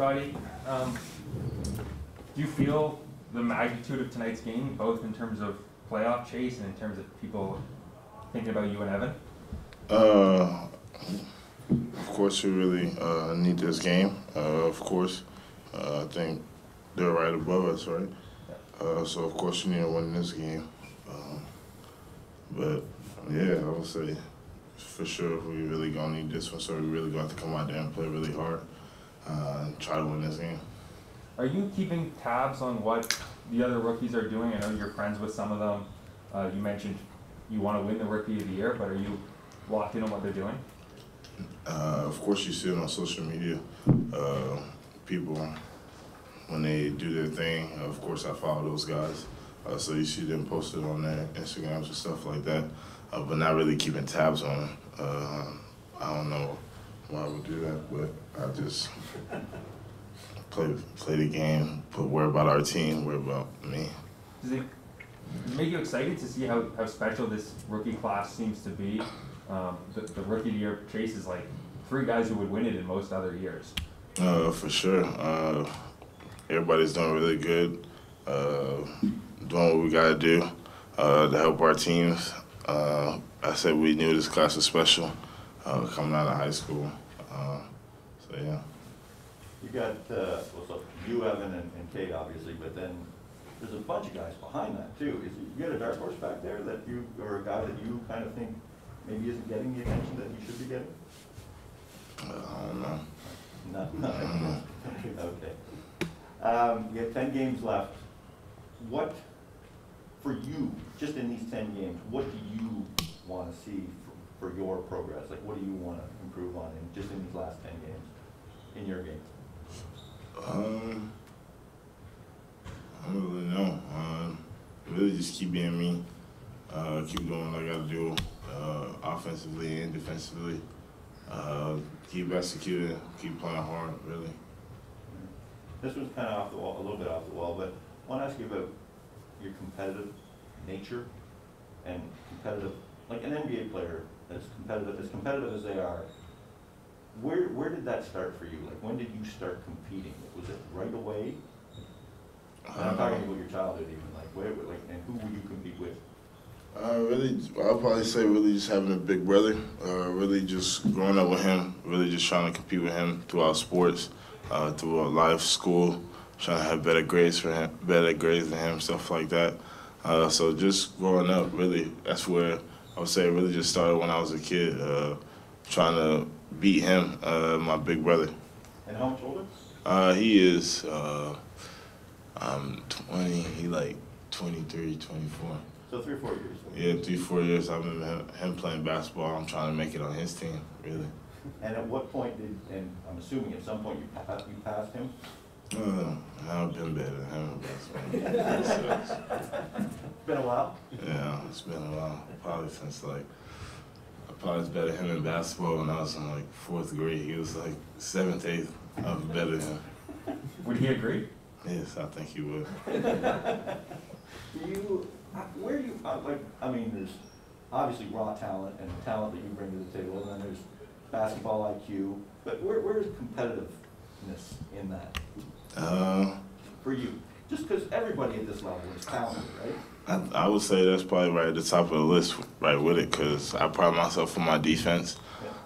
Scottie, do you feel the magnitude of tonight's game, both in terms of playoff chase and in terms of people thinking about you and Evan? Of course, we really need this game. Of course, I think they're right above us, right? So of course, we need to win this game. But yeah, I would say for sure we really gonna need this one. So we really gonna have to come out there and play really hard and try to win this game. Are you keeping tabs on what the other rookies are doing? I know you're friends with some of them. You mentioned you want to win the Rookie of the Year, but are you locked in on what they're doing? Of course, you see it on social media. People, when they do their thing, of course, I follow those guys. So you see them posted on their Instagrams and stuff like that, but not really keeping tabs on them. I don't know why I would do that, but I just play the game, worry about our team, worry about me. Does it make you excited to see how special this rookie class seems to be? The Rookie of the Year chase is like 3 guys who would win it in most other years. For sure. Everybody's doing really good, doing what we got to do to help our teams. I said we knew this class was special coming out of high school. So, yeah. You got you, Evan, and Kate, obviously, but then there's a bunch of guys behind that, too. You got a dark horse back there that or a guy that you kind of think maybe isn't getting the attention that he should be getting? I don't know. No. Okay. You have 10 games left. What, for you, just in these 10 games, what do you want to see for your progress? Like, what do you want to improve on just in these last 10 games, in your game? I don't really know. Really just keep being me. Keep doing what I got to do offensively and defensively. Keep executing, keep playing hard, really. This was kind of off the wall, a little bit off the wall, but I want to ask you about your competitive nature and competitive, like an NBA player as competitive as they are. Where did that start for you? Like, when did you start competing? Was it right away? And I'm talking about your childhood, even and who would you compete with? I'll probably say really just having a big brother. Really just growing up with him. Really just trying to compete with him throughout sports, throughout life, school. Trying to have better grades than him, stuff like that. So just growing up, really, that's where I would say it really just started when I was a kid. Trying to beat him, my big brother. And how much older? He is, I'm 20, he like 23, 24. So 3 or 4 years. Yeah, 3 or 4 years. I remember him playing basketball. I'm trying to make it on his team, really. And at what point and I'm assuming at some point you passed him? I've been better than him in basketball. It's been a while? Yeah, it's been a while. Probably since I was better than him in basketball when I was in like 4th grade. He was like 7th, 8th. I was better than him. Would he agree? Yes, I think he would. There's obviously raw talent and the talent that you bring to the table, and then there's basketball IQ, but where's competitiveness in that? For you? Just because everybody at this level is talented, right? I would say that's probably right at the top of the list, right with it, because I pride myself on my defense.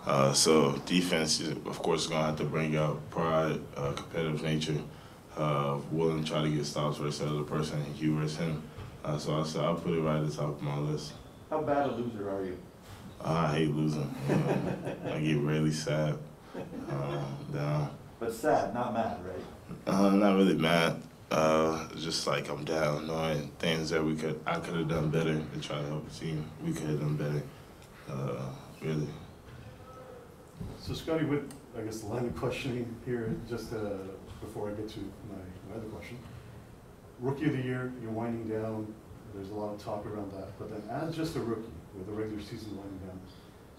Yeah. So defense, of course, is going to have to bring out pride, competitive nature, willing to try to get stops versus the other person, and you versus him. So I'll put it right at the top of my list. How bad a loser are you? I hate losing. I get really sad. Down. But sad, not mad, right? Not really mad. Just like I'm down, knowing things that I could have done better to try to help the team. We could have done better, really. So Scottie, with I guess the line of questioning here, just before I get to my other question. Rookie of the Year, you're winding down. There's a lot of talk around that. But then as just a rookie, with the regular season winding down,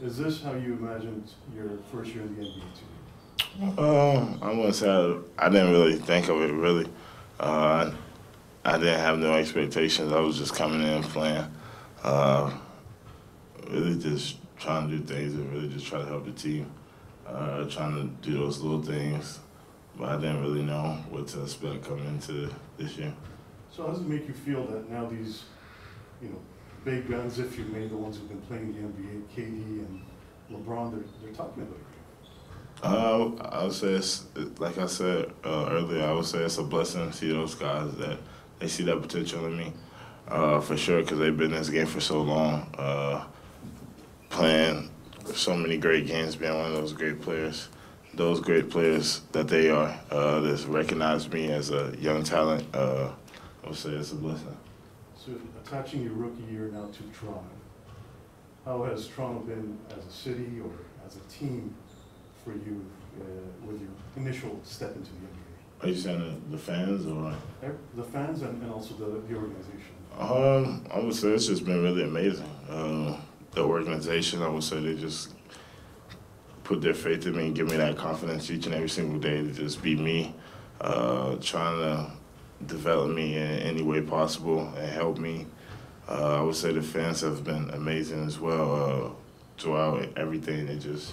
is this how you imagined your first year in the NBA to be? I wouldn't say I didn't really think of it, really. I didn't have no expectations. I was just coming in and playing. Really just trying to do things and really just try to help the team. Trying to do those little things, but I didn't really know what to expect coming into this year. So how does it make you feel that now these, big guns, if you may, the ones who've been playing the NBA, KD and LeBron, they're talking about you? I would say like I said earlier, I would say it's a blessing to see those guys that they see that potential in me, for sure, because they've been in this game for so long, playing so many great games, being one of those great players that they are, that's recognized me as a young talent. I would say it's a blessing. So attaching your rookie year now to Toronto, how has Toronto been as a city or as a team for you with your initial step into the NBA? Are you saying the fans or? The fans and also the organization. I would say it's just been really amazing. The organization, I would say they just put their faith in me and give me that confidence each and every single day to just be me, trying to develop me in any way possible and help me. I would say the fans have been amazing as well. Throughout everything, they just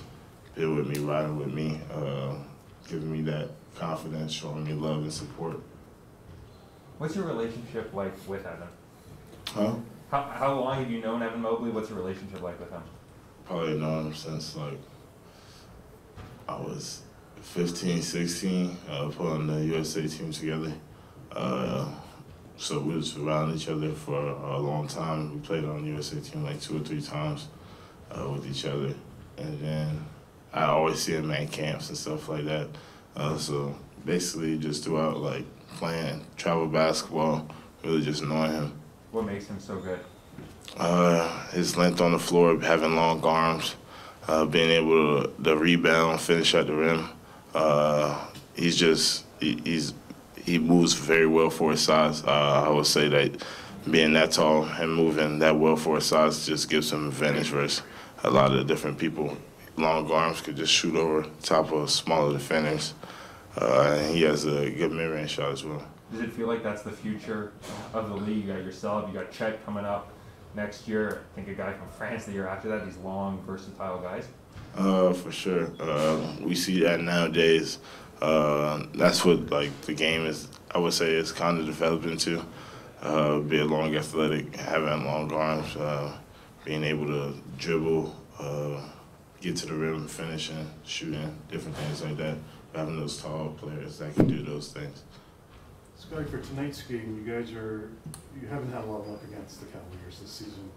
been with me, riding with me, giving me that confidence, showing me love and support. What's your relationship like with Evan? Huh? How long have you known Evan Mobley? What's your relationship like with him? Probably known him since I was 15, 16, putting the USA team together. So we was around each other for a long time. We played on the USA team 2 or 3 times with each other. And then I always see him at camps and stuff like that. So basically just throughout playing travel basketball, really just knowing him. What makes him so good? His length on the floor, having long arms, being able to rebound, finish at the rim. He moves very well for his size. I would say that being that tall and moving that well for his size just gives him an advantage versus a lot of the different people. Long arms could just shoot over top of smaller defenders. And he has a good mid-range shot as well. Does it feel like that's the future of the league? You got yourself, you got Chet coming up next year. I think a guy from France the year after that. These long, versatile guys. For sure. We see that nowadays. That's what the game is. I would say it's kind of developing to be a long, athletic, having long arms, being able to dribble, get to the rim, finishing, shooting, different things like that. Having those tall players that can do those things. Scottie, for tonight's game, you haven't had a lot of luck against the Cavaliers this season.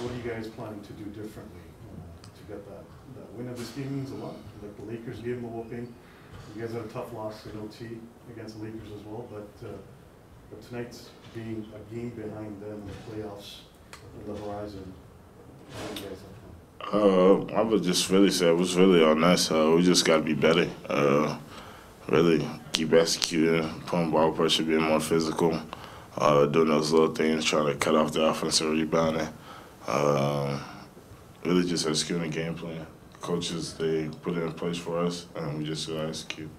What are you guys planning to do differently to get that win of this game? Means a lot. Like the Lakers gave them a whooping. You guys had a tough loss in OT against the Lakers as well, but tonight's being a game behind them in the playoffs on the horizon, what do you guys have? I would just really say it was really on us. We just got to be better. Really keep executing, putting ball pressure, being more physical, doing those little things, trying to cut off the offensive rebounding. Really just executing the game plan. Coaches, they put it in place for us, and we just got to execute.